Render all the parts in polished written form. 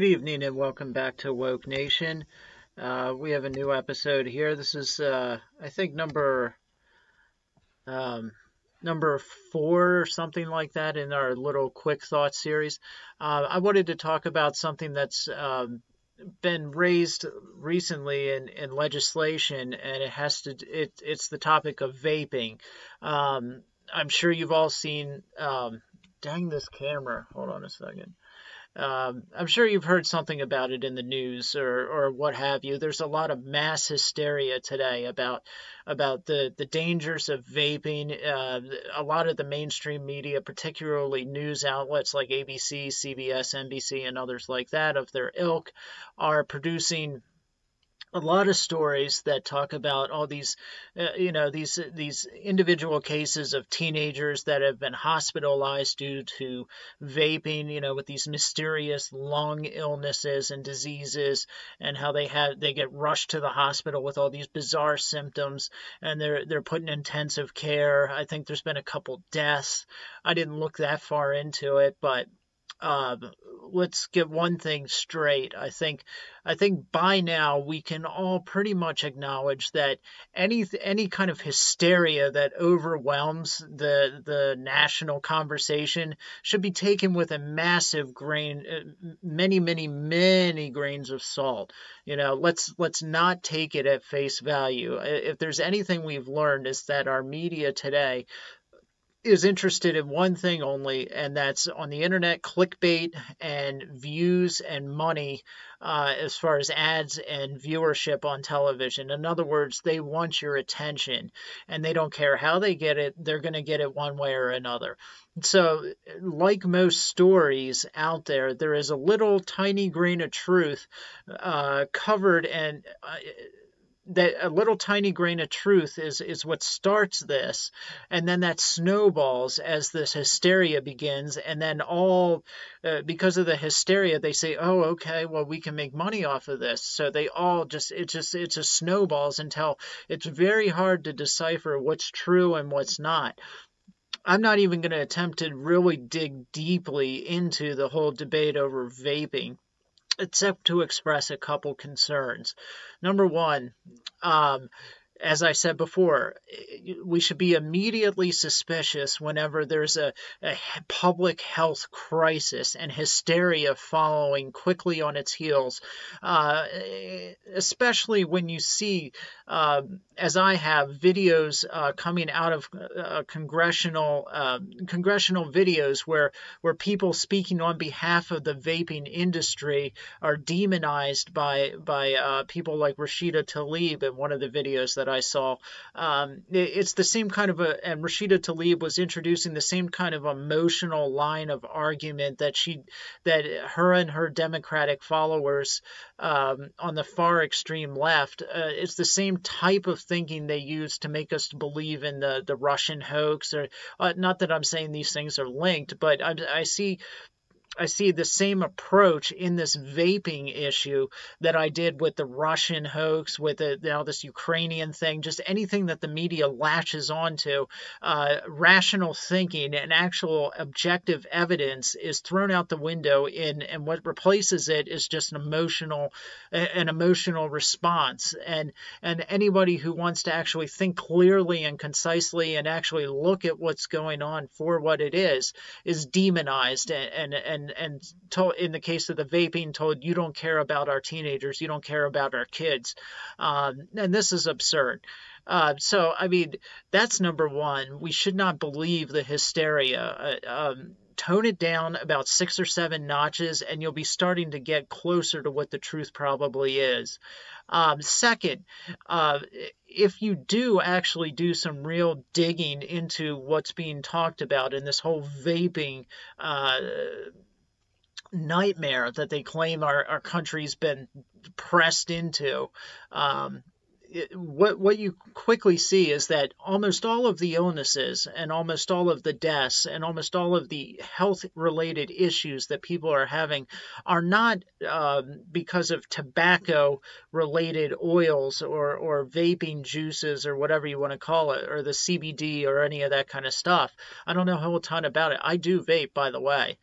Good evening and welcome back to Woke Nation. We have a new episode here. This is, I think, um, number 4 or something like that in our little quick thought series. I wanted to talk about something that's been raised recently in legislation, and it's the topic of vaping. I'm sure you've all seen. Dang this camera! Hold on a second. I'm sure you've heard something about it in the news or what have you. There's a lot of mass hysteria today about the dangers of vaping. A lot of the mainstream media, particularly news outlets like ABC, CBS, NBC, and others like that of their ilk, are producing a lot of stories that talk about all these, these individual cases of teenagers that have been hospitalized due to vaping, with these mysterious lung illnesses and diseases, and how they get rushed to the hospital with all these bizarre symptoms, and they're put in intensive care. I think there's been a couple deaths. I didn't look that far into it, but let's get one thing straight. I think by now we can all pretty much acknowledge that any kind of hysteria that overwhelms the national conversation should be taken with a massive grain, many grains of salt. Let's not take it at face value. If there's anything we've learned, is that our media today is interested in one thing only, and that's on the internet, clickbait and views and money, as far as ads and viewership on television. In other words, they want your attention, and they don't care how they get it. They're going to get it one way or another. So, like most stories out there, there is a little tiny grain of truth covered, and that a little tiny grain of truth is what starts this, and then that snowballs as this hysteria begins, and then all because of the hysteria they say, oh, okay, well, we can make money off of this, so they all it just snowballs until it's very hard to decipher what's true and what's not. I'm not even going to attempt to really dig deeply into the whole debate over vaping, except to express a couple concerns. Number one, as I said before, we should be immediately suspicious whenever there's a public health crisis and hysteria following quickly on its heels, especially when you see, as I have, videos coming out of congressional videos where people speaking on behalf of the vaping industry are demonized by people like Rashida Tlaib in one of the videos that I saw. It's the same kind of and Rashida Tlaib was introducing the same kind of emotional line of argument that her and her Democratic followers on the far extreme left. It's the same type of thinking they use to make us believe in the Russian hoax. Or not that I'm saying these things are linked, but I see the same approach in this vaping issue that I did with the Russian hoax, with this Ukrainian thing, just anything that the media latches onto. Rational thinking and actual objective evidence is thrown out the window, and what replaces it is just an emotional response. And anybody who wants to actually think clearly and concisely and actually look at what's going on for what it is demonized and told, in the case of the vaping, told, you don't care about our teenagers, you don't care about our kids. And this is absurd. So, I mean, that's number one. We should not believe the hysteria. Tone it down about 6 or 7 notches, and you'll be starting to get closer to what the truth probably is. Second, if you do actually do some real digging into what's being talked about in this whole vaping nightmare that they claim our country's been pressed into, what you quickly see is that almost all of the illnesses and almost all of the deaths and almost all of the health-related issues that people are having are not because of tobacco-related oils or vaping juices or whatever you want to call it, or the CBD or any of that kind of stuff. I don't know a whole ton about it. I do vape, by the way.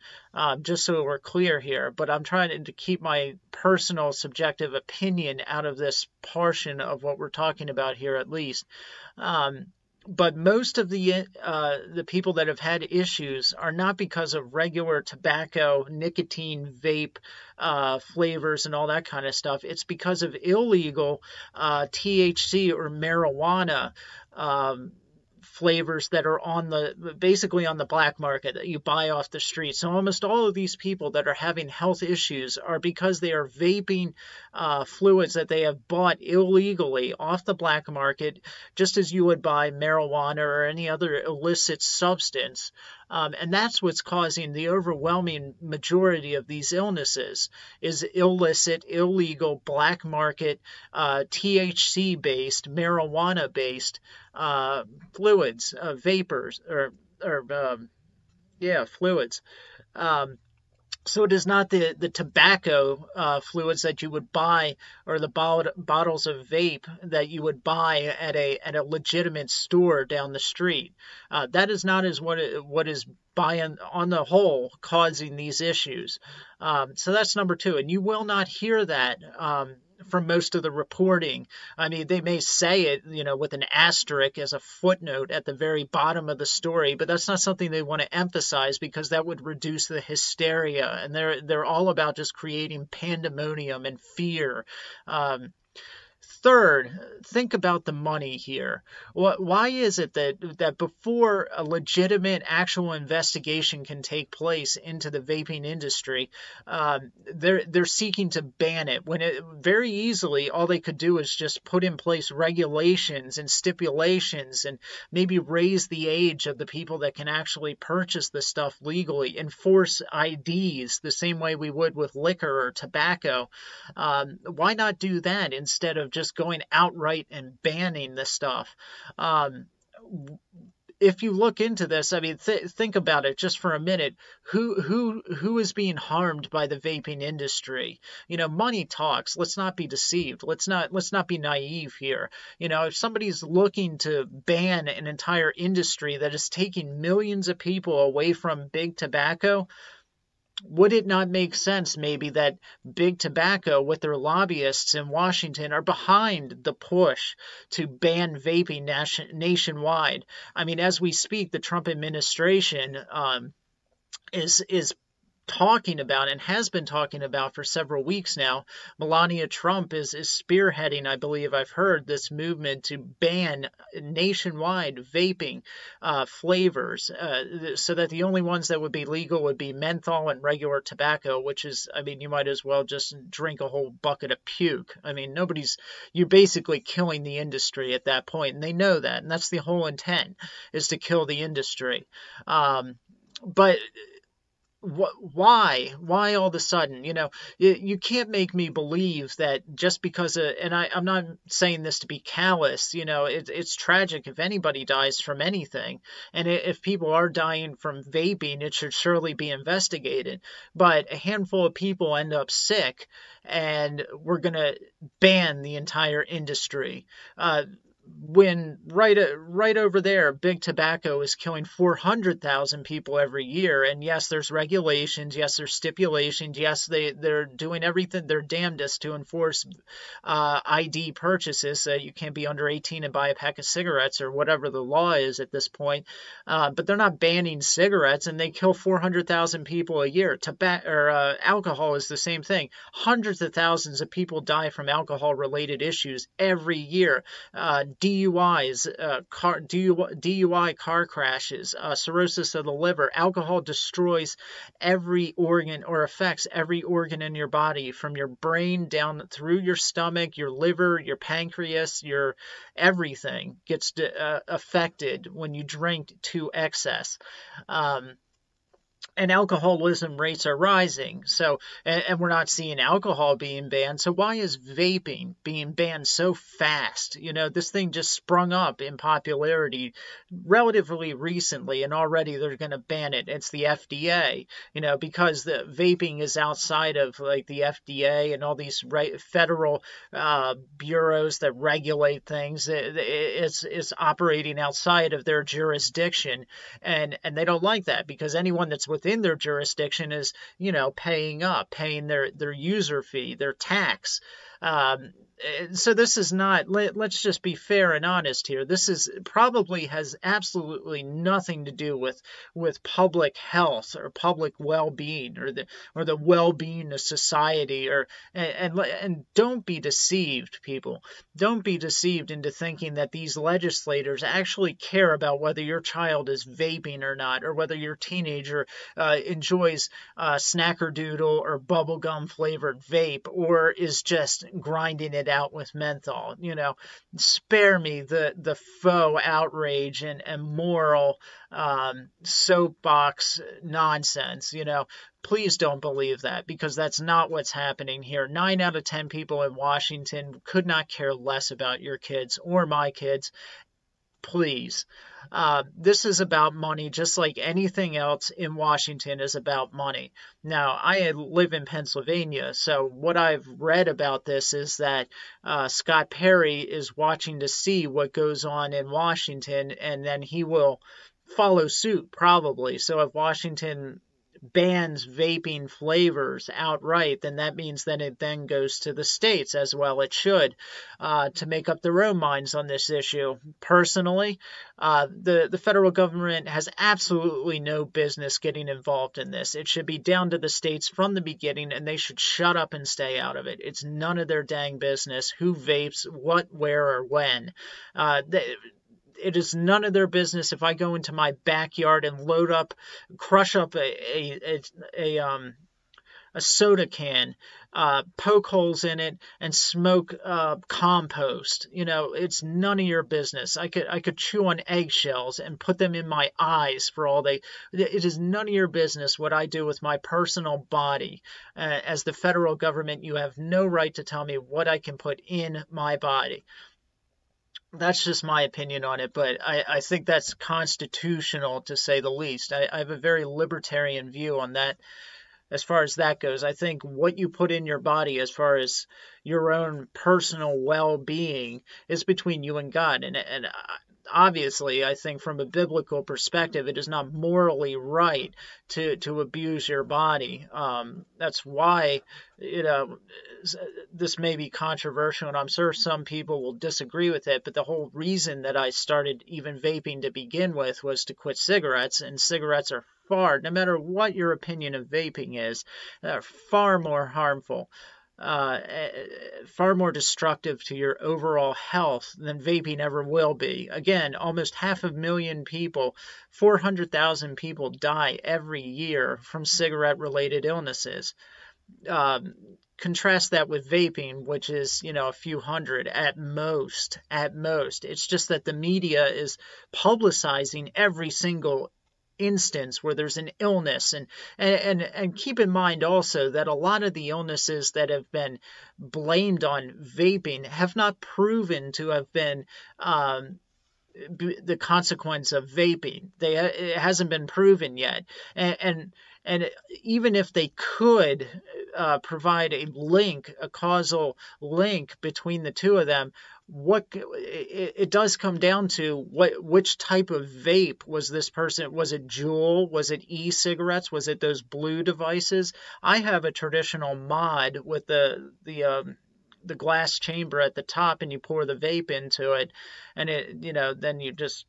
just so we're clear here. But I'm trying to keep my personal subjective opinion out of this portion of what we're talking about here, at least. Um, but most of the people that have had issues are not because of regular tobacco, nicotine, vape flavors, and all that kind of stuff. It's because of illegal THC or marijuana flavors that are basically on the black market that you buy off the street. So almost all of these people that are having health issues are because they are vaping fluids that they have bought illegally off the black market, just as you would buy marijuana or any other illicit substance. And that's what's causing the overwhelming majority of these illnesses is illicit, illegal, black market, THC-based, marijuana-based fluids, vapors, fluids. So it is not the tobacco fluids that you would buy, or the bottles of vape that you would buy at a legitimate store down the street. That is not what is on the whole causing these issues. So that's number two, and you will not hear that from most of the reporting. I mean, they may say it, with an asterisk as a footnote at the very bottom of the story, but that's not something they want to emphasize because that would reduce the hysteria, and they're all about just creating pandemonium and fear. Third, think about the money here. Why is it that before a legitimate actual investigation can take place into the vaping industry, they're seeking to ban it, when very easily all they could do is just put in place regulations and stipulations and maybe raise the age of the people that can actually purchase the stuff legally, enforce IDs the same way we would with liquor or tobacco. Why not do that instead of just going outright and banning the stuff? If you look into this, I mean, think about it just for a minute. Who is being harmed by the vaping industry? Money talks. Let's not be deceived. Let's not be naive here. If somebody's looking to ban an entire industry that is taking millions of people away from big tobacco, would it not make sense maybe that big tobacco with their lobbyists in Washington are behind the push to ban vaping nationwide? I mean, as we speak, the Trump administration is talking about and has been talking about for several weeks now. Melania Trump is spearheading, I believe I've heard, this movement to ban nationwide vaping flavors, so that the only ones that would be legal would be menthol and regular tobacco, which is, I mean, you might as well just drink a whole bucket of puke. I mean, you're basically killing the industry at that point, and they know that, and that's the whole intent, is to kill the industry. But why all of a sudden? You can't make me believe that just because and I'm not saying this to be callous. It's tragic if anybody dies from anything, and if people are dying from vaping, it should surely be investigated. But a handful of people end up sick, and we're gonna ban the entire industry. When right over there, big tobacco is killing 400,000 people every year. And yes, there's regulations. Yes, there's stipulations. Yes, they're doing everything their damnedest to enforce ID purchases, so you can't be under 18 and buy a pack of cigarettes or whatever the law is at this point. But they're not banning cigarettes, and they kill 400,000 people a year. Alcohol is the same thing. Hundreds of thousands of people die from alcohol-related issues every year. DUIs, DUI car crashes, cirrhosis of the liver. Alcohol destroys every organ, or affects every organ in your body, from your brain down through your stomach, your liver, your pancreas, your everything gets affected when you drink to excess. And alcoholism rates are rising. So, and we're not seeing alcohol being banned. So why is vaping being banned so fast? This thing just sprung up in popularity relatively recently, and already they're going to ban it. It's the FDA, because the vaping is outside of like the FDA and all these federal bureaus that regulate things. It's operating outside of their jurisdiction, and they don't like that, because anyone that's within their jurisdiction is, paying paying their user fee, their tax. Um, so this is not, let's just be fair and honest here. This is probably has absolutely nothing to do with public health or public well-being or the well-being of society and don't be deceived, people. Don't be deceived into thinking that these legislators actually care about whether your child is vaping or not, or whether your teenager enjoys snackerdoodle or bubblegum flavored vape, or is just grinding it out with menthol. Spare me the faux outrage and moral soapbox nonsense. Please don't believe that, because that's not what's happening here. 9 out of 10 people in Washington could not care less about your kids or my kids. Please. This is about money, just like anything else in Washington is about money. Now, I live in Pennsylvania, so what I've read about this is that Scott Perry is watching to see what goes on in Washington, and then he will follow suit, probably. So if Washington bans vaping flavors outright, then that means that it then goes to the states, as well it should, to make up their own minds on this issue. Personally, the federal government has absolutely no business getting involved in this. It should be down to the states from the beginning, and they should shut up and stay out of it. It's none of their dang business who vapes, what, where, or when. It is none of their business if I go into my backyard and crush up a soda can, poke holes in it, and smoke compost. It's none of your business. I could chew on eggshells and put them in my eyes for all they. It is none of your business what I do with my personal body. As the federal government, you have no right to tell me what I can put in my body. That's just my opinion on it, but I think that's constitutional, to say the least. I have a very libertarian view on that as far as that goes. I think what you put in your body as far as your own personal well-being is between you and God. And obviously, I think from a biblical perspective, it is not morally right to abuse your body. That's why, this may be controversial, and I'm sure some people will disagree with it, but the whole reason that I started even vaping to begin with was to quit cigarettes, and cigarettes are no matter what your opinion of vaping is, they're far more harmful. Far more destructive to your overall health than vaping ever will be. Again, almost 500,000 people, 400,000 people die every year from cigarette-related illnesses. Contrast that with vaping, which is, a few hundred at most. It's just that the media is publicizing every single instance where there's an illness, and keep in mind also that a lot of the illnesses that have been blamed on vaping have not proven to have been the consequence of vaping. It hasn't been proven yet, and even if they could provide a causal link between the two of them, it does come down to which type of vape was this person. Was it Juul? Was it e-cigarettes? Was it those blue devices? I have a traditional mod with the glass chamber at the top, and you pour the vape into it, and then you just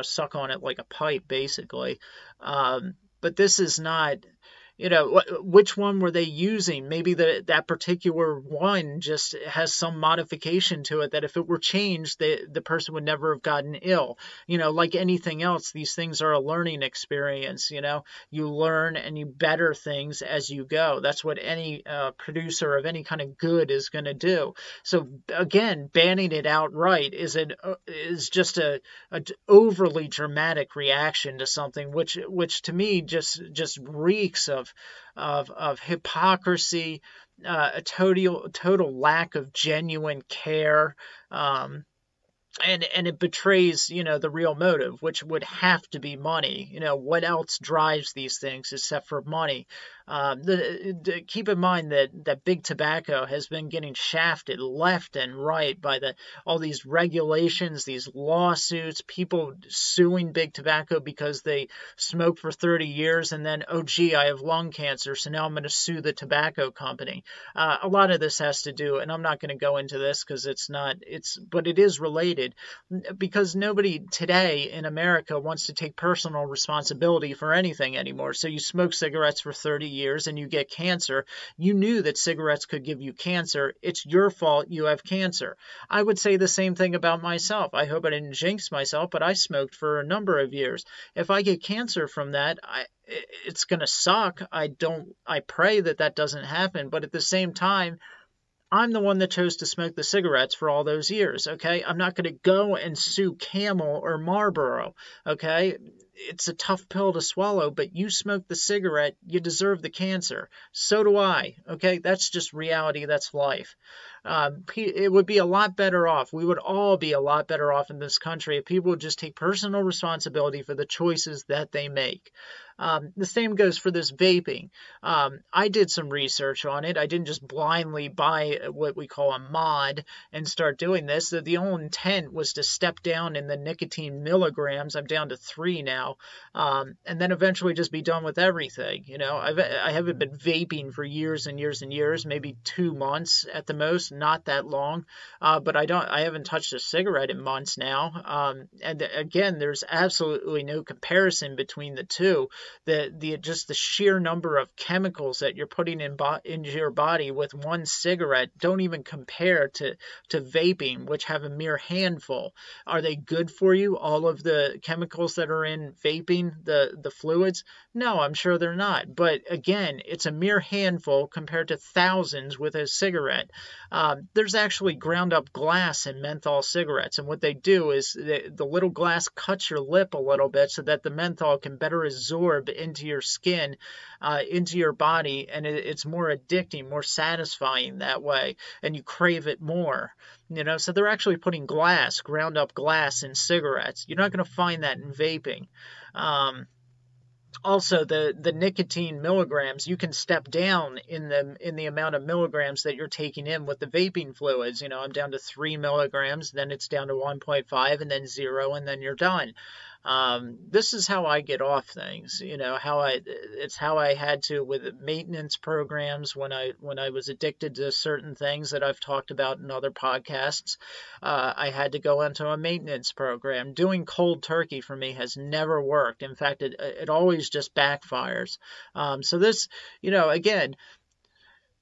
suck on it like a pipe, basically. But this is not. Which one were they using? Maybe that particular one just has some modification to it that if it were changed, the person would never have gotten ill. Like anything else, these things are a learning experience. You learn and you better things as you go. That's what any producer of any kind of good is going to do. So again, banning it outright is just a overly dramatic reaction to something which to me just reeks of hypocrisy, a total lack of genuine care, and it betrays the real motive, which would have to be money. What else drives these things except for money? Keep in mind that big tobacco has been getting shafted left and right by all these regulations, these lawsuits, people suing big tobacco because they smoked for 30 years and then, oh gee, I have lung cancer, so now I'm going to sue the tobacco company. A lot of this has to do, and I'm not going to go into this because but it is related, because nobody today in America wants to take personal responsibility for anything anymore. So you smoke cigarettes for 30 years and you get cancer. You knew that cigarettes could give you cancer. It's your fault you have cancer. I would say the same thing about myself. I hope I didn't jinx myself, but I smoked for a number of years. If I get cancer from that, it's going to suck. I pray that doesn't happen. But at the same time, I'm the one that chose to smoke the cigarettes for all those years, okay? I'm not going to go and sue Camel or Marlboro, okay? It's a tough pill to swallow, but you smoke the cigarette, you deserve the cancer. So do I, okay? That's just reality. That's life. It would be a lot better off. We would all be a lot better off in this country if people would just take personal responsibility for the choices that they make. The same goes for this vaping. I did some research on it. I didn't just blindly buy what we call a mod and start doing this. The only intent was to step down in the nicotine milligrams. I'm down to 3 now. And then eventually just be done with everything. You know, I haven't been vaping for years and years and years, maybe 2 months at the most, not that long. But I haven't touched a cigarette in months now. And again, there's absolutely no comparison between the two. Just the sheer number of chemicals that you're putting into your body with one cigarette don't even compare to vaping, which have a mere handful. Are they good for you, all of the chemicals that are in vaping, the fluids? No, I'm sure they're not. But again, it's a mere handful compared to thousands with a cigarette. There's actually ground up glass in menthol cigarettes, and what they do is the little glass cuts your lip a little bit so that the menthol can better absorb into your skin, into your body, and it's more addicting, more satisfying that way, and you crave it more. You know, so they're actually putting ground up glass in cigarettes. You're not going to find that in vaping. Also, the nicotine milligrams, you can step down in the amount of milligrams that you're taking in with the vaping fluids. You know, I'm down to 3 milligrams, then it's down to 1.5, and then 0, and then you're done. This is how I get off things. You know, it's how I had to with maintenance programs when I was addicted to certain things that I've talked about in other podcasts. I had to go into a maintenance program. Doing cold turkey for me has never worked. In fact, it always just backfires. So this, you know, again,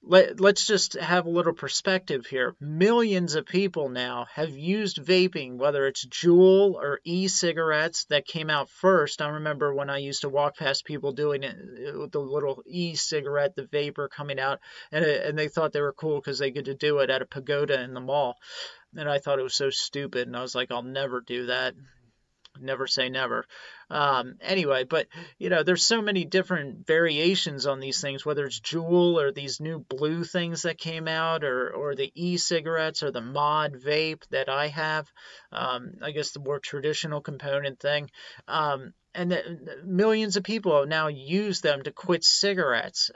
let's just have a little perspective here. Millions of people now have used vaping, whether it's Juul or e-cigarettes that came out first. I remember when I used to walk past people doing it with the little e-cigarette, the vapor coming out, and they thought they were cool because they get to do it at a pagoda in the mall. And I thought it was so stupid, and I was like, I'll never do that. Never say never. Anyway, but you know, there's so many different variations on these things, whether it's Juul or these new blue things that came out, or the e-cigarettes or the mod vape that I have. I guess the more traditional component thing. And millions of people now use them to quit cigarettes.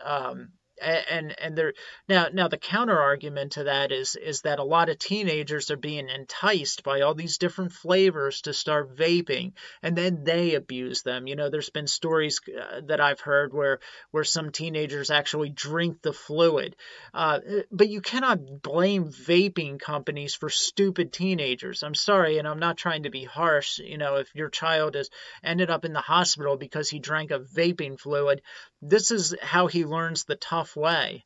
And they're now the counter argument to that is that a lot of teenagers are being enticed by all these different flavors to start vaping, and then they abuse them. You know, there's been stories that I've heard where some teenagers actually drink the fluid. But you cannot blame vaping companies for stupid teenagers. I'm sorry, and I'm not trying to be harsh. You know, if your child has ended up in the hospital because he drank a vaping fluid, this is how he learns the tough way.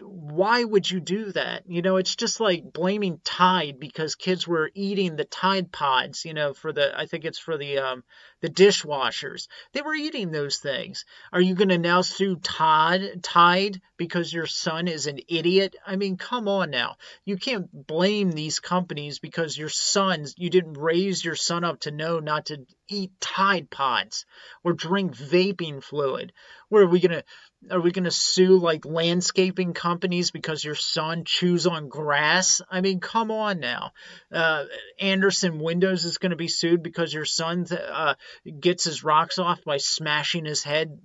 Why would you do that? You know, it's just like blaming Tide because kids were eating the Tide Pods, you know, I think it's for the dishwashers. They were eating those things. Are you going to now sue Tide because your son is an idiot? I mean, come on now. You can't blame these companies because you didn't raise your son up to know not to eat Tide Pods or drink vaping fluid. Where are we going to Are we going to sue like landscaping companies because your son chews on grass? I mean, come on now. Uh, Anderson Windows is going to be sued because your son gets his rocks off by smashing his head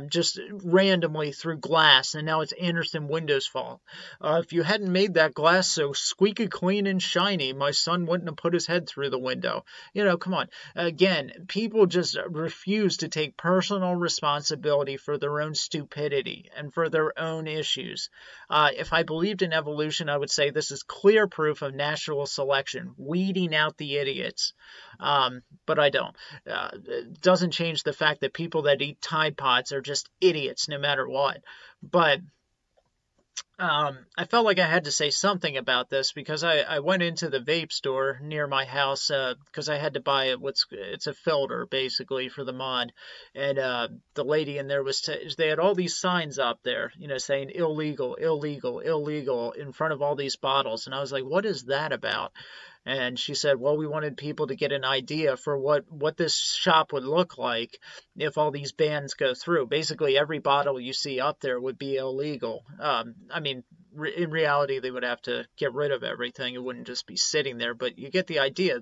just randomly through glass, and now it's Anderson Windows' fault. If you hadn't made that glass so squeaky clean and shiny, my son wouldn't have put his head through the window. Come on. Again, people just refuse to take personal responsibility for their own stupidity and for their own issues. If I believed in evolution, I would say this is clear proof of natural selection, weeding out the idiots. But I don't. It doesn't change the fact that people that eat Tide Pods are just idiots no matter what. But I felt like I had to say something about this because I went into the vape store near my house because I had to buy it's a filter basically for the mod, and the lady in there they had all these signs up there, saying illegal, illegal, illegal in front of all these bottles, and I was like, what is that about? And she said, well, we wanted people to get an idea for what this shop would look like if all these bans go through. Basically, every bottle you see up there would be illegal. I mean, in reality, they would have to get rid of everything. It wouldn't just be sitting there, but you get the idea.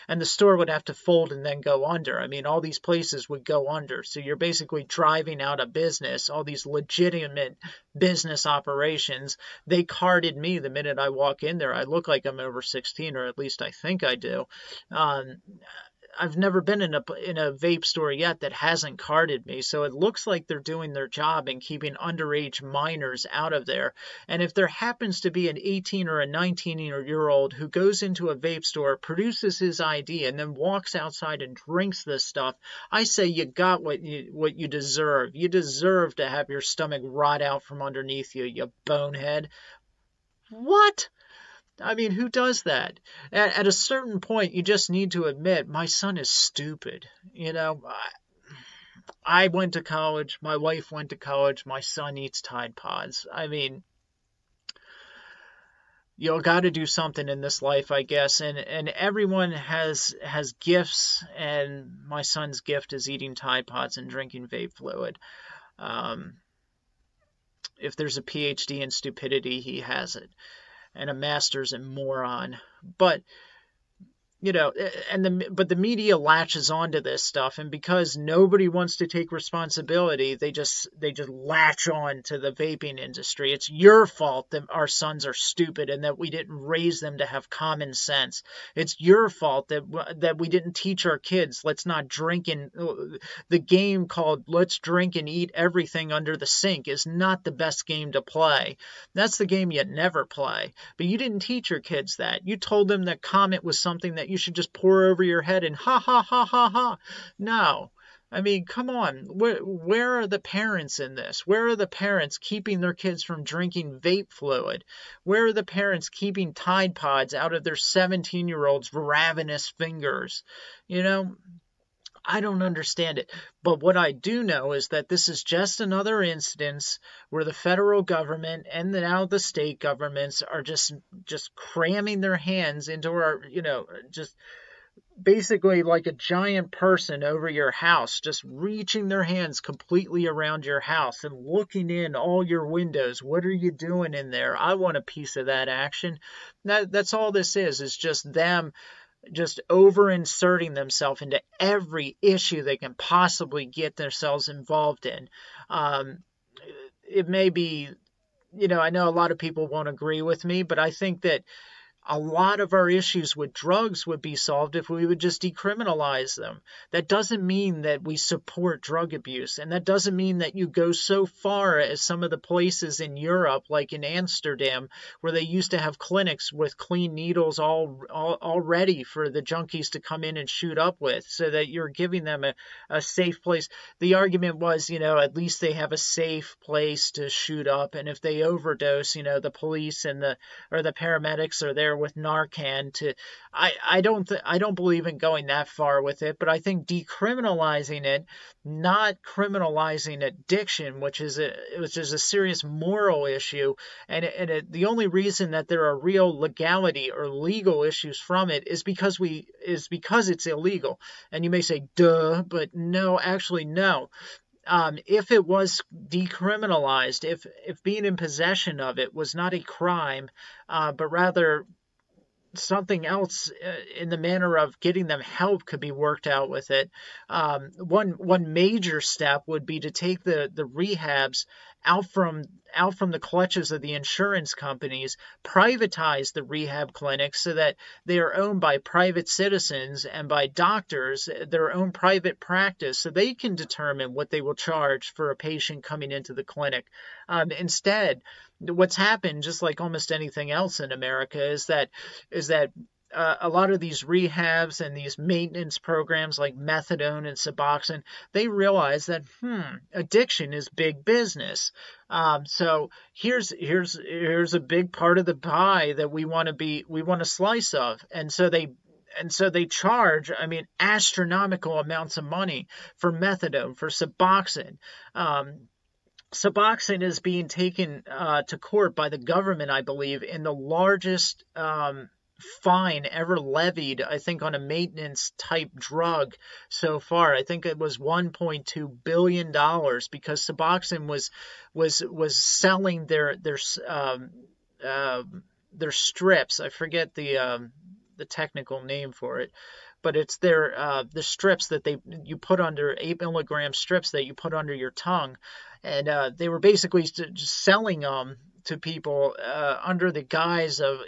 And the store would have to fold and then go under. I mean, all these places would go under. So you're basically driving out of business all these legitimate business operations. They carded me the minute I walk in there. I look like I'm over 16, or at least I think I do. I've never been in a vape store yet that hasn't carded me, so it looks like they're doing their job and keeping underage minors out of there. And if there happens to be an 18 or a 19-year-old who goes into a vape store, produces his ID, and then walks outside and drinks this stuff, I say you got what you deserve. You deserve to have your stomach rot out from underneath you, you bonehead. What? I mean, who does that? At a certain point, you just need to admit, my son is stupid. I went to college, my wife went to college, my son eats Tide Pods. I mean, you got to do something in this life, I guess. And everyone has gifts, and my son's gift is eating Tide Pods and drinking vape fluid. If there's a PhD in stupidity, he has it. And a master's in moron. But but the media latches onto this stuff, and because nobody wants to take responsibility, they just latch on to the vaping industry. It's your fault that our sons are stupid and that we didn't raise them to have common sense. It's your fault that we didn't teach our kids, let's not drink in the game called let's drink and eat everything under the sink is not the best game to play. That's the game you never play. But you didn't teach your kids that. You told them that Comet was something that you should just pour over your head and ha ha ha ha ha. No. I mean, come on. Where are the parents in this? Where are the parents keeping their kids from drinking vape fluid? Where are the parents keeping Tide Pods out of their 17-year-olds' ravenous fingers? I don't understand it. But what I do know is that this is just another instance where the federal government and now the state governments are just cramming their hands into our, just basically like a giant person over your house, just reaching their hands completely around your house and looking in all your windows. What are you doing in there? I want a piece of that action. That's all this is just them just over inserting themselves into every issue they can possibly get themselves involved in. It may be, I know a lot of people won't agree with me, but I think that a lot of our issues with drugs would be solved if we would just decriminalize them. That doesn't mean that we support drug abuse, and that doesn't mean that you go so far as some of the places in Europe, like in Amsterdam, where they used to have clinics with clean needles all ready for the junkies to come in and shoot up with, so that you're giving them a safe place. The argument was, at least they have a safe place to shoot up, and if they overdose, the police and the paramedics are there with Narcan to. I don't believe in going that far with it, but I think decriminalizing it, not criminalizing addiction, which is a serious moral issue, and the only reason that there are real legality or legal issues from it is because it's illegal. And you may say, duh, but no, actually no. if it was decriminalized, if being in possession of it was not a crime, but rather something else in the manner of getting them help could be worked out with it. One major step would be to take the rehabs out from the clutches of the insurance companies, privatize the rehab clinics so that they are owned by private citizens and by doctors, their own private practice, so they can determine what they will charge for a patient coming into the clinic. Instead, what's happened, just like almost anything else in America, is that a lot of these rehabs and these maintenance programs like methadone and Suboxone, they realize that addiction is big business. So here's a big part of the pie that we want to slice of, and so they charge, I mean, astronomical amounts of money for methadone, for Suboxone. Suboxone is being taken to court by the government, I believe, in the largest fine ever levied, I think, on a maintenance type drug so far. I think it was $1.2 billion because Suboxone was selling their strips. I forget the technical name for it, but it's the strips that you put under 8 milligram strips that you put under your tongue, and they were basically just selling them to people under the guise of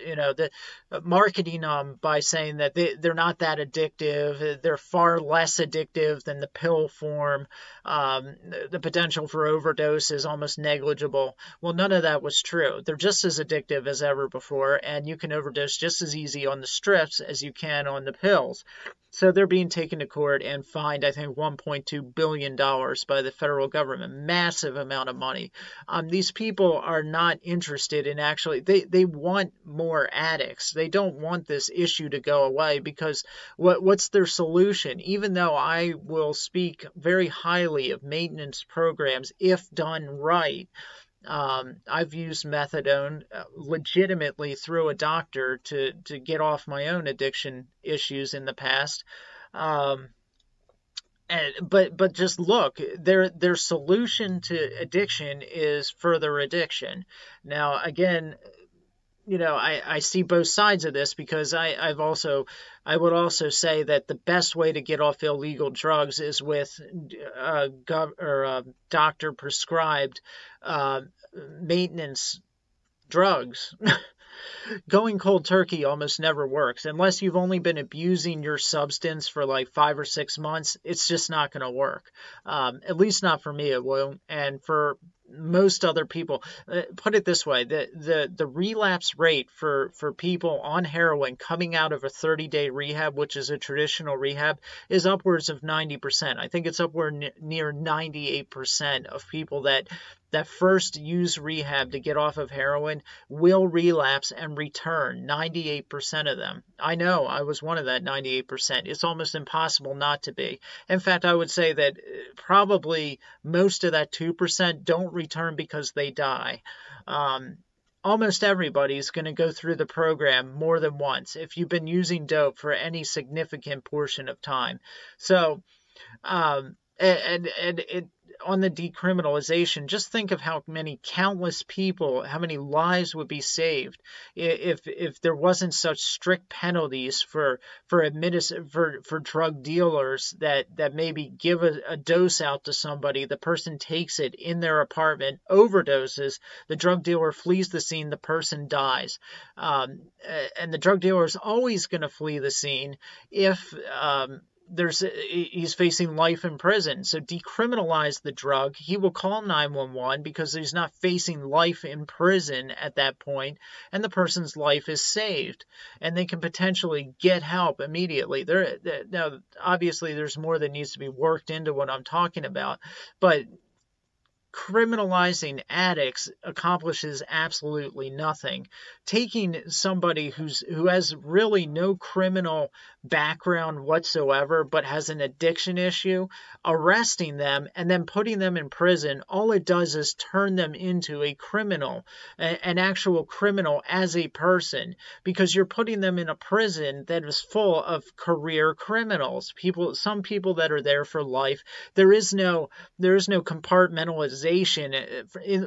marketing them by saying that they're not that addictive, they're far less addictive than the pill form, the potential for overdose is almost negligible. Well, none of that was true. They're just as addictive as ever before, and you can overdose just as easy on the strips as you can on the pills. So they're being taken to court and fined, I think, $1.2 billion by the federal government. Massive amount of money. These people are not interested in actually, they want more addicts. They don't want this issue to go away because what's their solution? Even though I will speak very highly of maintenance programs if done right, I've used methadone legitimately through a doctor to get off my own addiction issues in the past. But just look, their solution to addiction is further addiction. Now, again, I see both sides of this because I would also say that the best way to get off illegal drugs is with doctor prescribed maintenance drugs. Going cold turkey almost never works unless you've only been abusing your substance for like 5 or 6 months. It's just not going to work. At least not for me, it won't. And for most other people, put it this way, the relapse rate for people on heroin coming out of a 30-day rehab, which is a traditional rehab, is upwards of 90%. I think it's upward near 98% of people that first use rehab to get off of heroin will relapse and return. 98% of them. I know I was one of that 98%. It's almost impossible not to be. In fact, I would say that probably most of that 2% don't return because they die. Almost everybody's going to go through the program more than once if you've been using dope for any significant portion of time. So, and it, on the decriminalization, just think of how many countless people, how many lives would be saved if there wasn't such strict penalties for drug dealers that maybe give a dose out to somebody, the person takes it in their apartment, overdoses, the drug dealer flees the scene, the person dies. And the drug dealer is always going to flee the scene if he's facing life in prison. So decriminalize the drug. He will call 911 because he's not facing life in prison at that point, and the person's life is saved, and they can potentially get help immediately. Now, obviously, there's more that needs to be worked into what I'm talking about, but criminalizing addicts accomplishes absolutely nothing. Taking somebody who has really no criminal background whatsoever but has an addiction issue, arresting them and then putting them in prison, all it does is turn them into a criminal, an actual criminal as a person, because you're putting them in a prison that is full of career criminals, some people that are there for life. There is no compartmentalization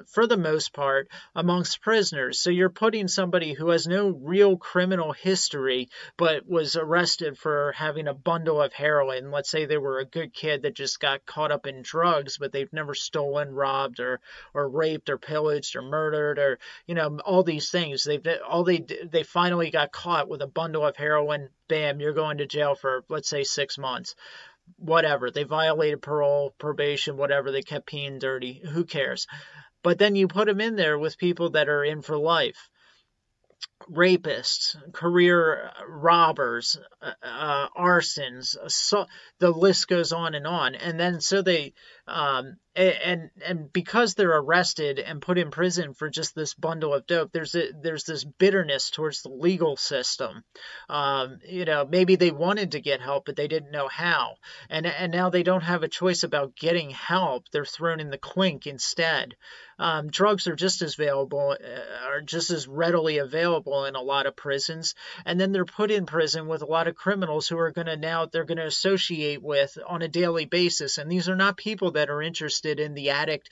for the most part amongst prisoners. So you're putting somebody who has no real criminal history but was arrested for having a bundle of heroin. Let's say they were a good kid that just got caught up in drugs, but they've never stolen, robbed, or raped, or pillaged, or murdered, or all these things. They finally got caught with a bundle of heroin. Bam, you're going to jail for, let's say, 6 months. Whatever. They violated parole, probation, whatever. They kept peeing dirty. Who cares? But then you put them in there with people that are in for life. Rapists, career robbers, arsons, the list goes on. And then so they, and because they're arrested and put in prison for just this bundle of dope, there's this bitterness towards the legal system. Maybe they wanted to get help, but they didn't know how. And now they don't have a choice about getting help. They're thrown in the clink instead. Drugs are just as readily available in a lot of prisons, and then they're put in prison with a lot of criminals who are going to associate with on a daily basis. And these are not people that are interested in the addict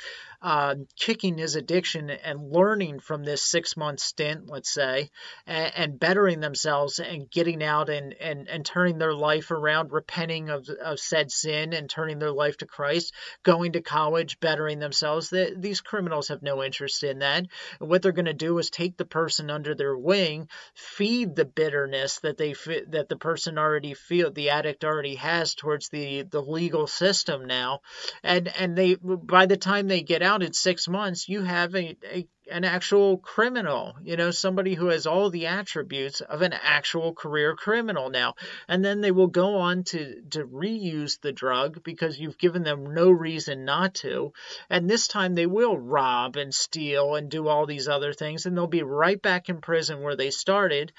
kicking his addiction and learning from this 6-month stint, let's say, and bettering themselves and getting out and turning their life around, repenting of said sin and turning their life to Christ, going to college, bettering themselves. These criminals have no interest in that. What they're going to do is take the person under their wing, feed the bitterness that the person the addict already has towards the legal system now, and they, by the time they get out in 6 months, you have an actual criminal, somebody who has all the attributes of an actual career criminal now. And then they will go on to reuse the drug because you've given them no reason not to. And this time they will rob and steal and do all these other things, and they'll be right back in prison where they started,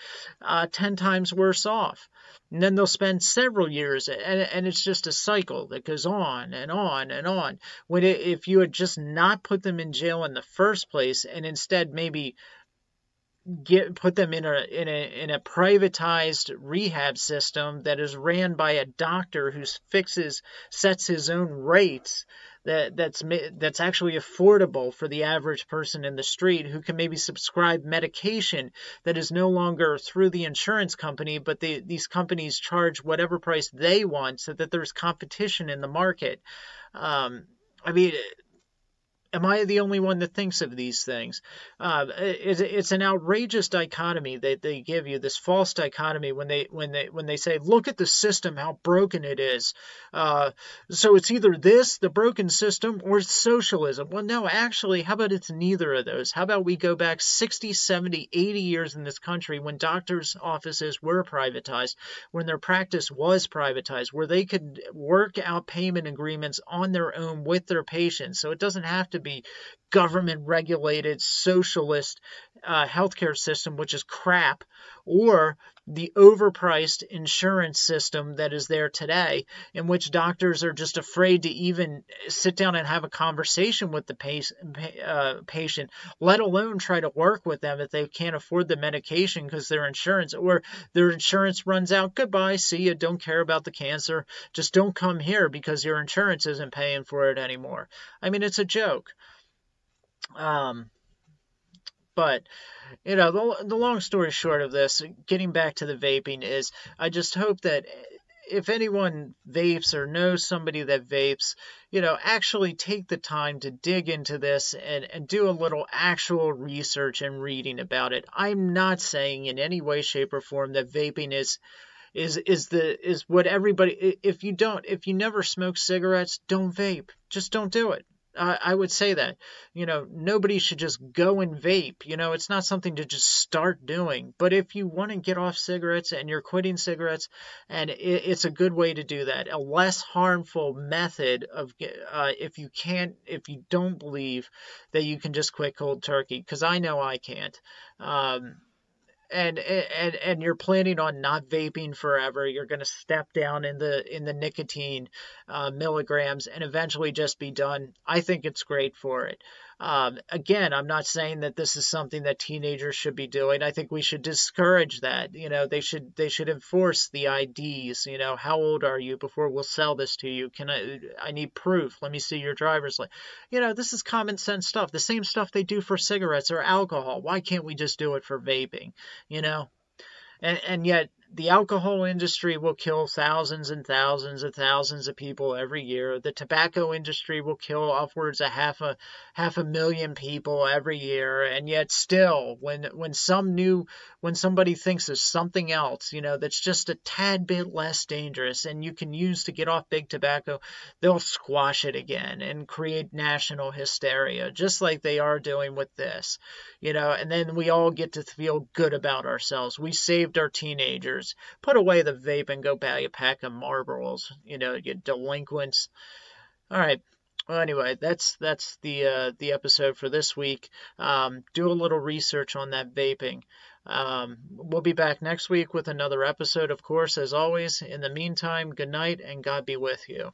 10 times worse off. And then they'll spend several years, and it's just a cycle that goes on and on and on. If you had just not put them in jail in the first place, and instead maybe put them in a privatized rehab system that is ran by a doctor who sets his own rates, that's actually affordable for the average person in the street, who can maybe subscribe medication that is no longer through the insurance company, but these companies charge whatever price they want, so that there's competition in the market. Am I the only one that thinks of these things? It's an outrageous dichotomy that they give you, this false dichotomy when they say, look at the system, how broken it is. So it's either this, the broken system, or socialism. Well, no, actually, how about it's neither of those? How about we go back 60, 70, 80 years in this country when doctors' offices were privatized, when their practice was privatized, where they could work out payment agreements on their own with their patients. So it doesn't have to be government-regulated socialist healthcare system, which is crap, or the overpriced insurance system that is there today, in which doctors are just afraid to even sit down and have a conversation with the patient, let alone try to work with them if they can't afford the medication because their insurance runs out. Goodbye, see you, don't care about the cancer, just don't come here because your insurance isn't paying for it anymore. It's a joke. But the long story short of this, getting back to the vaping, is I just hope that if anyone vapes or knows somebody that vapes, actually take the time to dig into this and do a little actual research and reading about it. I'm not saying in any way, shape, or form that vaping is what everybody. If you never smoke cigarettes, don't vape. Just don't do it. I would say that, nobody should just go and vape. It's not something to just start doing. But if you want to get off cigarettes and you're quitting cigarettes, and it's a good way to do that, a less harmful method of, if you don't believe that you can just quit cold turkey, because I know I can't. Um, and you're planning on not vaping forever. You're going to step down in the nicotine milligrams and eventually just be done. I think it's great for it. Again, I'm not saying that this is something that teenagers should be doing. I think we should discourage that. They should enforce the IDs. How old are you before we'll sell this to you? I need proof. Let me see your driver's license. This is common sense stuff. The same stuff they do for cigarettes or alcohol. Why can't we just do it for vaping? You know, and yet the alcohol industry will kill thousands and thousands and thousands of people every year. The tobacco industry will kill upwards of half a million people every year. And yet still, when somebody thinks of something else, that's just a tad bit less dangerous and you can use to get off big tobacco, they'll squash it again and create national hysteria, just like they are doing with this. And then we all get to feel good about ourselves. We saved our teenagers. Put away the vape and go buy a pack of Marlboros, you delinquents. All right. Well, anyway, that's the episode for this week. Do a little research on that vaping. We'll be back next week with another episode, of course, as always. In the meantime, good night and God be with you.